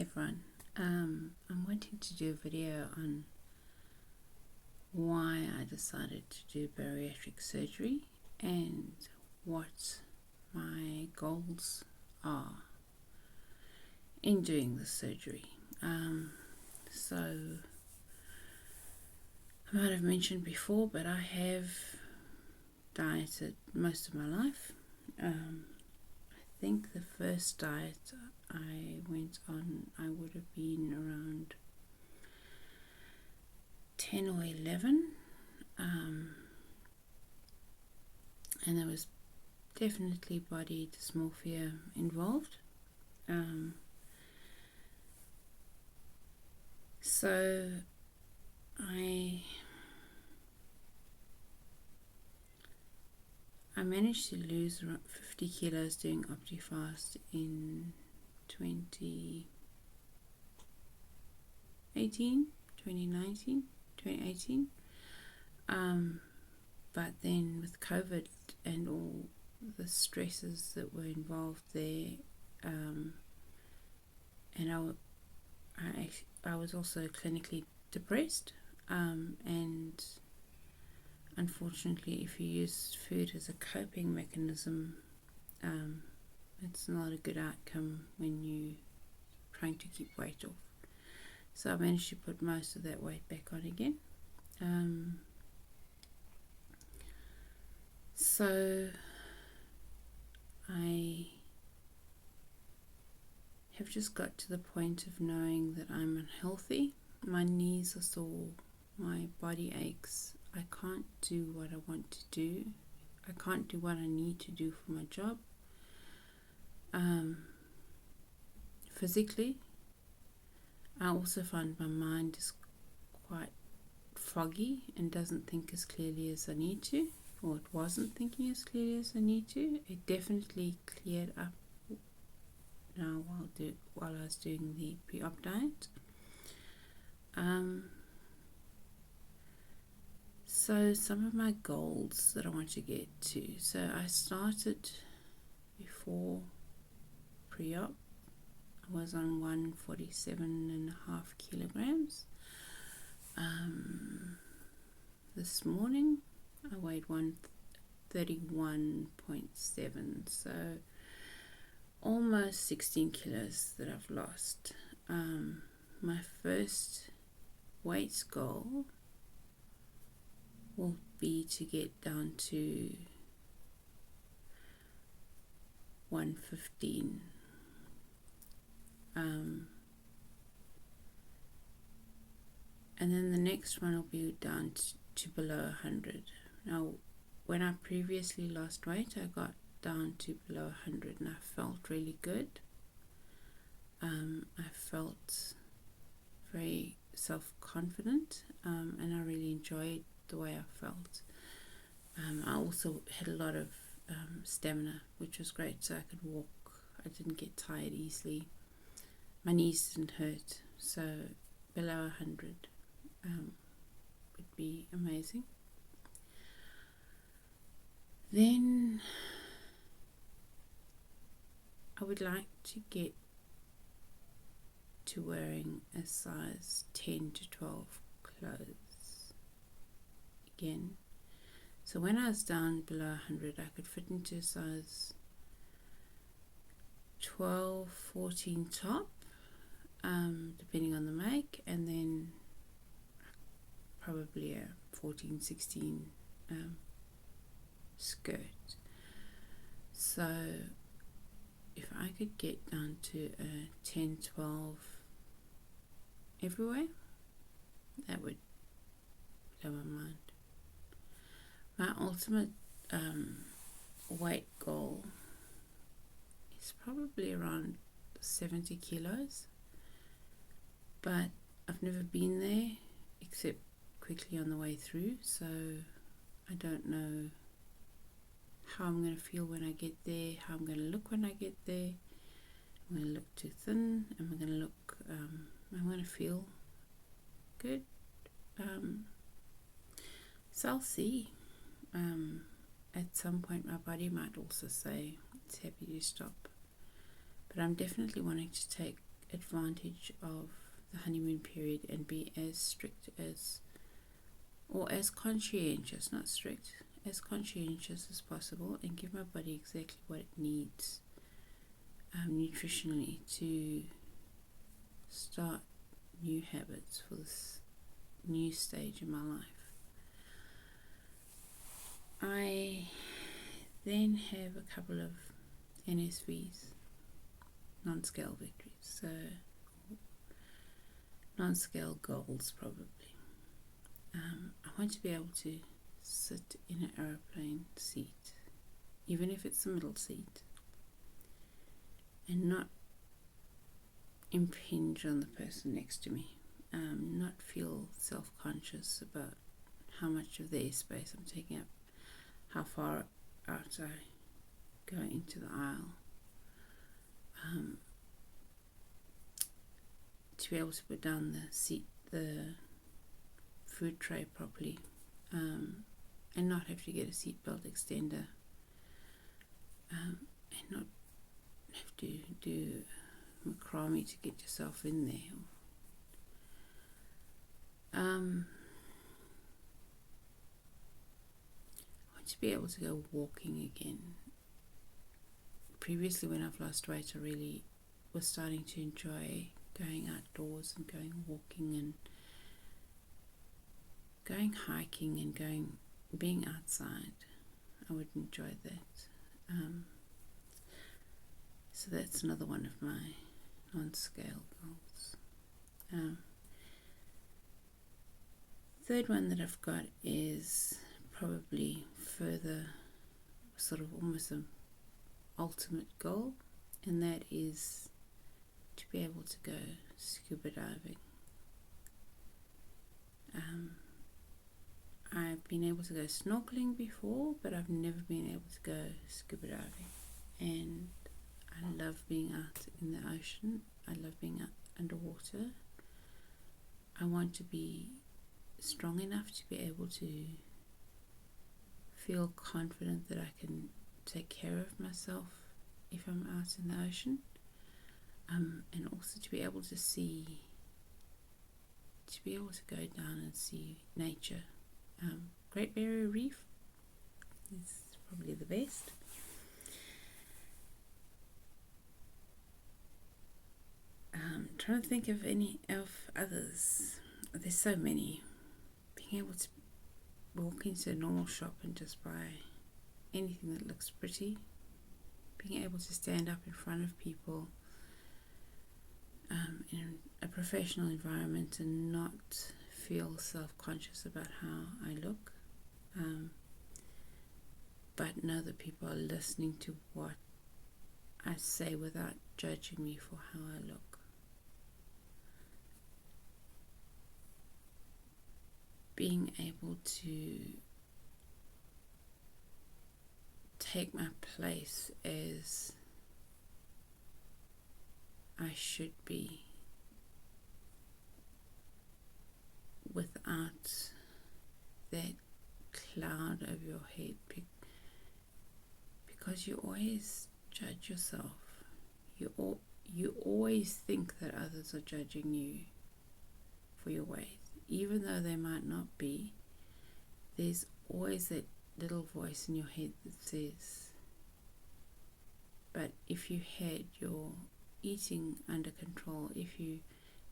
everyone, I'm wanting to do a video on why I decided to do bariatric surgery and what my goals are in doing the surgery. So I might have mentioned before, but I have dieted most of my life. I think the first diet I went on, I would have been around 10 or 11, and there was definitely body dysmorphia involved. So I managed to lose around 50 kilos doing OptiFast in 2018. But then with COVID and all the stresses that were involved there, and I was also clinically depressed, and unfortunately, if you use food as a coping mechanism, it's not a good outcome when you're trying to keep weight off. So I managed to put most of that weight back on again. So I have just got to the point of knowing that I'm unhealthy. My knees are sore, my body aches. I can't do what I want to do. I can't do what I need to do for my job. Physically, I also find my mind is quite foggy and doesn't think as clearly as I need to, or it wasn't thinking as clearly as I need to. It definitely cleared up now while I was doing the pre-op diet. So some of my goals that I want to get to. So I started before pre-op. I was on 147.5 kilograms. This morning I weighed 131.7, so almost 16 kilos that I've lost. My first weight goal will be to get down to 115. And then the next one will be down to below 100. Now, when I previously lost weight, I got down to below 100 and I felt really good. I felt very self-confident, and I really enjoyed the way I felt. I also had a lot of stamina, which was great, so I could walk. I didn't get tired easily. My knees didn't hurt, so below 100 would be amazing. Then I would like to get to wearing a size 10 to 12 clothes again. So when I was down below 100, I could fit into a size 12, 14 top, depending on the make, and then probably a 14, 16 skirt. So if I could get down to a 10, 12 everywhere, that would blow my mind. My ultimate weight goal is probably around 70 kilos, but I've never been there except quickly on the way through, so I don't know how I'm going to feel when I get there, how I'm going to look when I get there. I'm going to look too thin? Am I going to look, am I going to feel good? So I'll see. At some point my body might also say it's happy to stop, but I'm definitely wanting to take advantage of the honeymoon period and be as strict as, or as conscientious, not strict, as conscientious as possible, and give my body exactly what it needs nutritionally to start new habits for this new stage in my life. I then have a couple of NSVs, non-scale victories, so non-scale goals probably. I want to be able to sit in an aeroplane seat, even if it's the middle seat, and not impinge on the person next to me, not feel self-conscious about how much of their space I'm taking up, how far out I go into the aisle, to be able to put down the food tray properly, and not have to get a seatbelt extender, and not have to do macrame to get yourself in there. I want to be able to go walking again. Previously, when I've lost weight, I really was starting to enjoy going outdoors and going walking and going hiking and being outside. I would enjoy that. So that's another one of my non-scale goals. Third one that I've got is probably further, sort of almost an ultimate goal, and that is to be able to go scuba diving. I've been able to go snorkeling before, but I've never been able to go scuba diving, and I love being out in the ocean. I love being out underwater. I want to be strong enough to be able to feel confident that I can take care of myself if I'm out in the ocean, and also to be able to go down and see nature. Great Barrier Reef is probably the best. Trying to think of any of others. There's so many. Being able to walk into a normal shop and just buy anything that looks pretty. Being able to stand up in front of people in a professional environment and not feel self-conscious about how I look, but know that people are listening to what I say without judging me for how I look. Being able to take my place as I should be, without that cloud over your head, because you always judge yourself. You always think that others are judging you for your weight, even though they might not be. There's always that little voice in your head that says, but if you had your eating under control, if you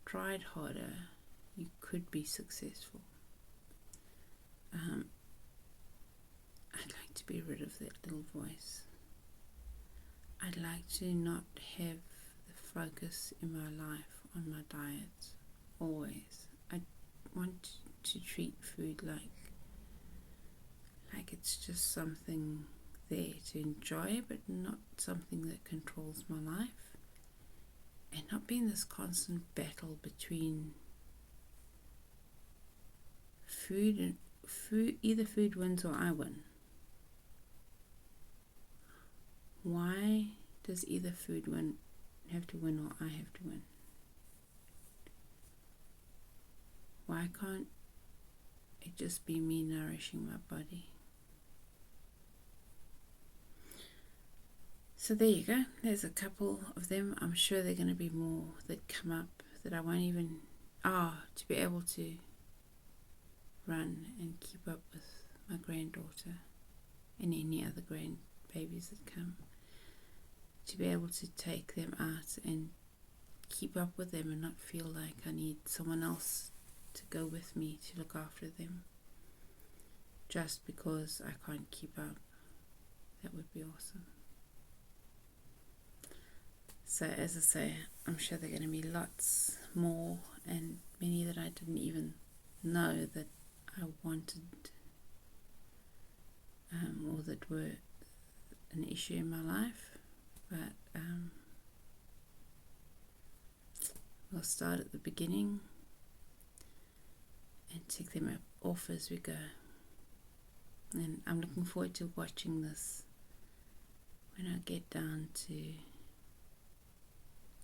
tried harder, you could be successful. I'd like to be rid of that little voice. I'd like to not have the focus in my life on my diet always. I want to treat food like it's just something there to enjoy, but not something that controls my life, and not be in this constant battle between food and food. Either food wins or I win. Why does either food have to win or I have to win? Why can't it just be me nourishing my body? So there you go. There's a couple of them. I'm sure there are going to be more that come up that I won't even... to be able to run and keep up with my granddaughter and any other grandbabies that come. To be able to take them out and keep up with them and not feel like I need someone else to go with me to look after them just because I can't keep up. That would be awesome. So as I say, I'm sure there are going to be lots more, and many that I didn't even know that I wanted, or that were an issue in my life. But we'll start at the beginning and take them off as we go. And I'm looking forward to watching this when I get down to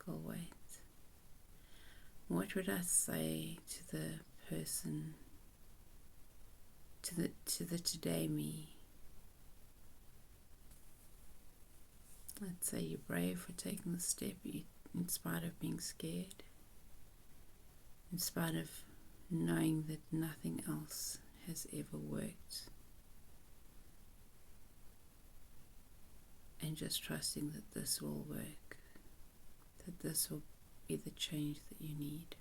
Galway. What would I say to the person, to the today me? I'd say you're brave for taking the step in spite of being scared, in spite of knowing that nothing else has ever worked, and just trusting that this will work, that this will be the change that you need.